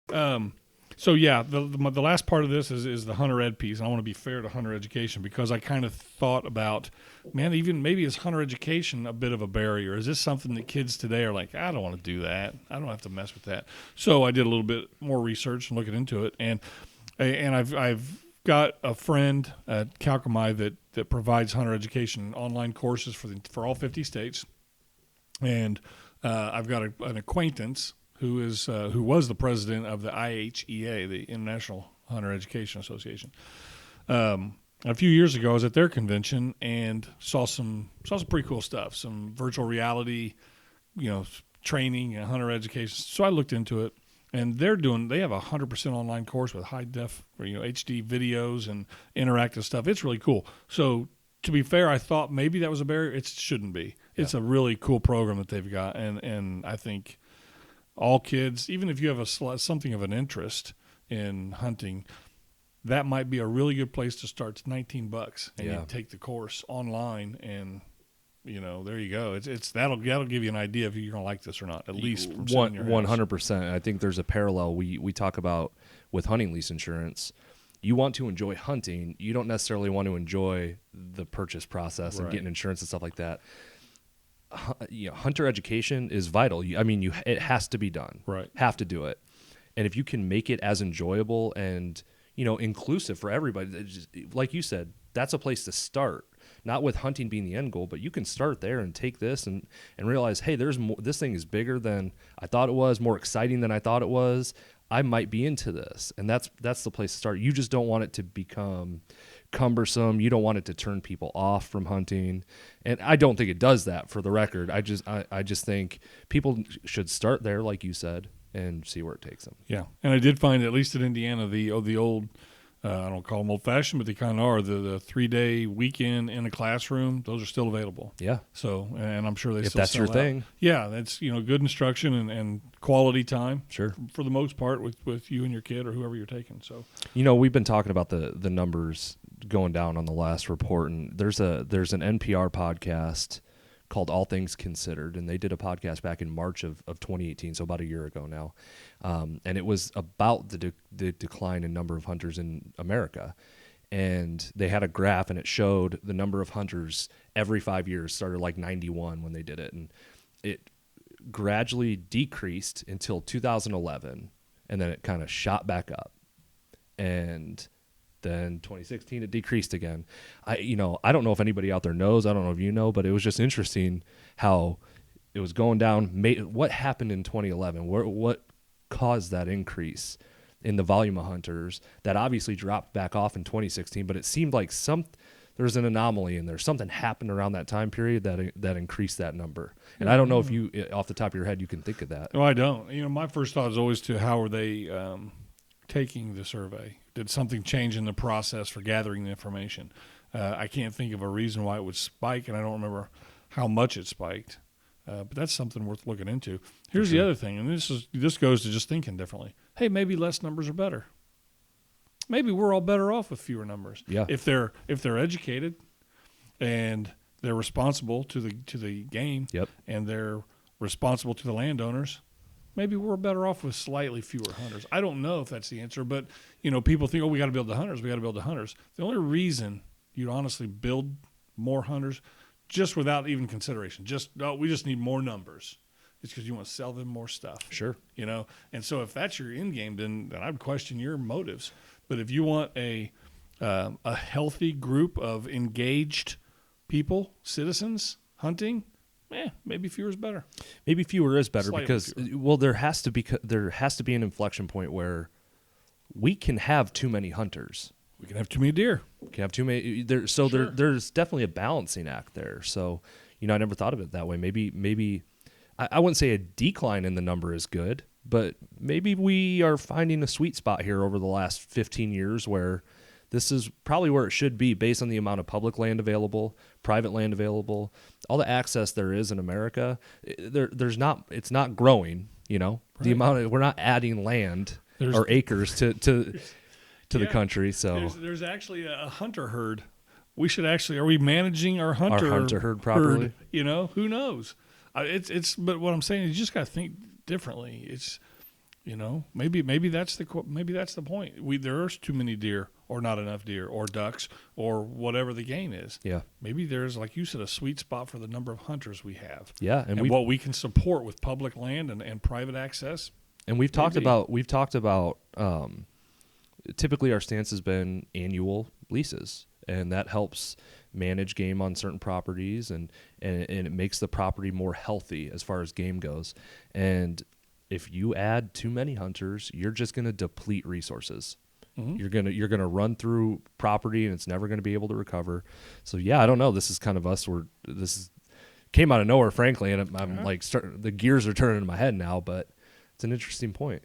So yeah, the last part of this is the hunter ed piece. I want to be fair to hunter education because I kind of thought about, man, even maybe is hunter education a bit of a barrier? Is this something that kids today are like, I don't want to do that. I don't have to mess with that. So I did a little bit more research and looking into it, and I've got a friend at Calcami that provides hunter education online courses for all 50 states, and I've got an acquaintance who was the president of the IHEA, the International Hunter Education Association. A few years ago, I was at their convention and saw some pretty cool stuff, some virtual reality, training and hunter education. So I looked into it, and they have a 100% online course with high def, HD videos and interactive stuff. It's really cool. So to be fair, I thought maybe that was a barrier. It shouldn't be. Yeah. It's a really cool program that they've got, and I think all kids, even if you have something of an interest in hunting, that might be a really good place to start. It's $19, and you take the course online, and there you go. It's that'll give you an idea if you're going to like this or not. At least from 100%. I think there's a parallel we talk about with hunting lease insurance. You want to enjoy hunting. You don't necessarily want to enjoy the purchase process and getting insurance and stuff like that. Hunter education is vital. It has to be done. Right. Have to do it. And if you can make it as enjoyable and, inclusive for everybody, like you said, that's a place to start. Not with hunting being the end goal, but you can start there and take this and realize, hey, there's more, this thing is bigger than I thought it was, more exciting than I thought it was. I might be into this. And that's the place to start. You just don't want it to become cumbersome. You don't want it to turn people off from hunting. And I don't think it does that, for the record. I just think people should start there, like you said, and see where it takes them. Yeah. And I did find, at least in Indiana, the old, I don't call them old-fashioned, but they kind of are, the 3-day weekend in a classroom, those are still available. Yeah. So, and I'm sure they if still that's sell your thing. Yeah, that's, good instruction and quality time. Sure. For the most part with you and your kid or whoever you're taking. So, we've been talking about the numbers going down on the last report, and there's an NPR podcast called All Things Considered, and they did a podcast back in March of 2018, so about a year ago now, and it was about the decline in number of hunters in America. And they had a graph, and it showed the number of hunters every 5 years, started like 91 when they did it, and it gradually decreased until 2011, and then it kind of shot back up, and then 2016 it decreased again. I don't know if anybody out there knows. I don't know if you know, but it was just interesting how it was going down. What happened in 2011? What caused that increase in the volume of hunters that obviously dropped back off in 2016? But it seemed like there's an anomaly in there. Something happened around that time period that increased that number. And I don't know if you, off the top of your head, you can think of that. No, I don't. My first thought is always to how are they taking the survey? Did something change in the process for gathering the information? I can't think of a reason why it would spike, and I don't remember how much it spiked. But that's something worth looking into. Here's the other thing, and this goes to just thinking differently. Hey, maybe less numbers are better. Maybe we're all better off with fewer numbers. Yeah. If they're educated and they're responsible to the game, yep, and they're responsible to the landowners, maybe we're better off with slightly fewer hunters. I don't know if that's the answer, but people think, we got to build the hunters. We got to build the hunters. The only reason you'd honestly build more hunters, just without even consideration, we just need more numbers. It's because you want to sell them more stuff. Sure. And so if that's your end game, then I'd question your motives. But if you want a healthy group of engaged people, citizens hunting, maybe fewer is better. Maybe fewer is better. Slightly because fewer. Well, there has to be an inflection point where we can have too many hunters. We can have too many deer. We can have too many. There's definitely a balancing act there. So, I never thought of it that way. Maybe I wouldn't say a decline in the number is good, but maybe we are finding a sweet spot here over the last 15 years where this is probably where it should be based on the amount of public land available, private land available, all the access there is in America. It's not growing, Right. The amount we're not adding land or acres to the country. So there's actually a hunter herd. We should are we managing our hunter herd properly? Who knows? But what I'm saying is you just got to think differently. Maybe that's the point. There's too many deer or not enough deer or ducks or whatever the game is. Yeah. Maybe there's, like you said, a sweet spot for the number of hunters we have. Yeah, and what we can support with public land and private access. And we've talked about typically our stance has been annual leases, and that helps manage game on certain properties, and it makes the property more healthy as far as game goes. And if you add too many hunters, you're just going to deplete resources. Mm-hmm. You're gonna run through property, and it's never going to be able to recover. So yeah, I don't know. This is kind of us. Came out of nowhere, frankly, and I'm like the gears are turning in my head now. But it's an interesting point.